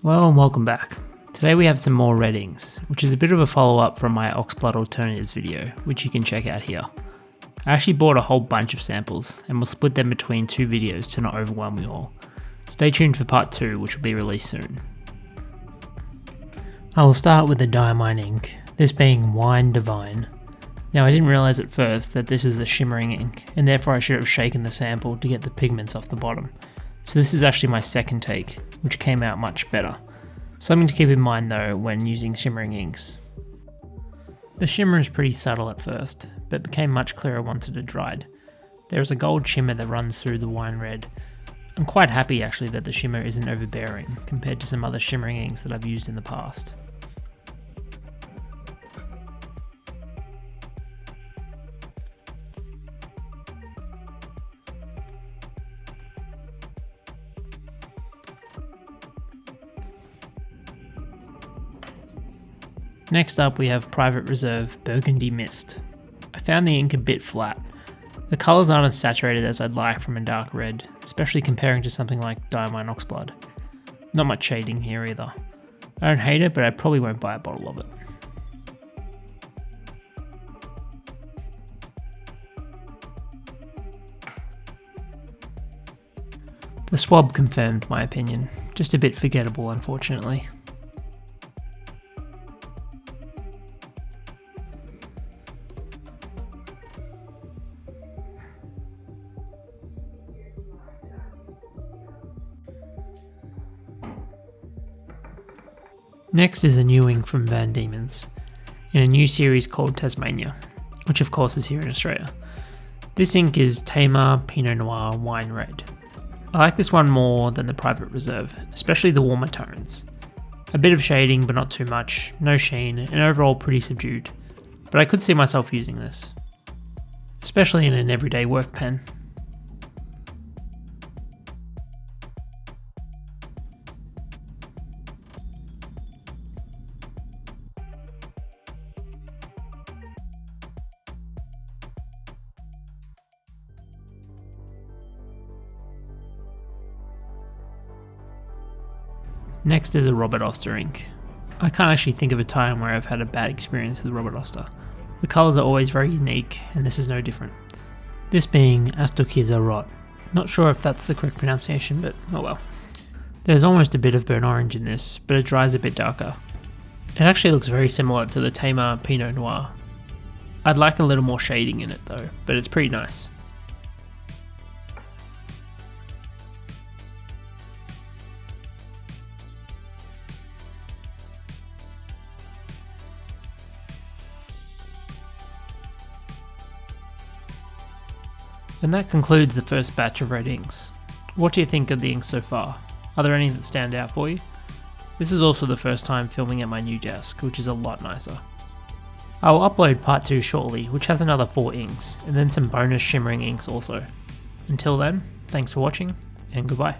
Hello and welcome back. Today we have some more red inks, which is a bit of a follow-up from my Oxblood alternatives video, which you can check out here. I actually bought a whole bunch of samples and will split them between two videos to not overwhelm you all. Stay tuned for part 2, which will be released soon. I will start with the Diamine ink, this being Wine Divine. Now I didn't realise at first that this is the shimmering ink, and therefore I should have shaken the sample to get the pigments off the bottom. So this is actually my second take, which came out much better. Something to keep in mind though when using shimmering inks. The shimmer is pretty subtle at first, but became much clearer once it had dried. There is a gold shimmer that runs through the wine red. I'm quite happy actually that the shimmer isn't overbearing compared to some other shimmering inks that I've used in the past. Next up we have Private Reserve Burgundy Mist. I found the ink a bit flat. The colours aren't as saturated as I'd like from a dark red, especially comparing to something like Diamine Oxblood. Not much shading here either. I don't hate it, but I probably won't buy a bottle of it. The swab confirmed my opinion, just a bit forgettable unfortunately. Next is a new ink from Van Dieman's, in a new series called Tasmania, which of course is here in Australia. This ink is Tamar Pinot Noir Wine Red. I like this one more than the Private Reserve, especially the warmer tones. A bit of shading but not too much, no sheen, and overall pretty subdued, but I could see myself using this, especially in an everyday work pen. Next is a Robert Oster ink. I can't actually think of a time where I've had a bad experience with Robert Oster. The colours are always very unique, and this is no different. This being Astorquiza Rot. Not sure if that's the correct pronunciation, but oh well. There's almost a bit of burnt orange in this, but it dries a bit darker. It actually looks very similar to the Tamar Pinot Noir. I'd like a little more shading in it though, but it's pretty nice. And that concludes the first batch of red inks. What do you think of the inks so far? Are there any that stand out for you? This is also the first time filming at my new desk, which is a lot nicer. I will upload part 2 shortly, which has another 4 inks, and then some bonus shimmering inks also. Until then, thanks for watching, and goodbye.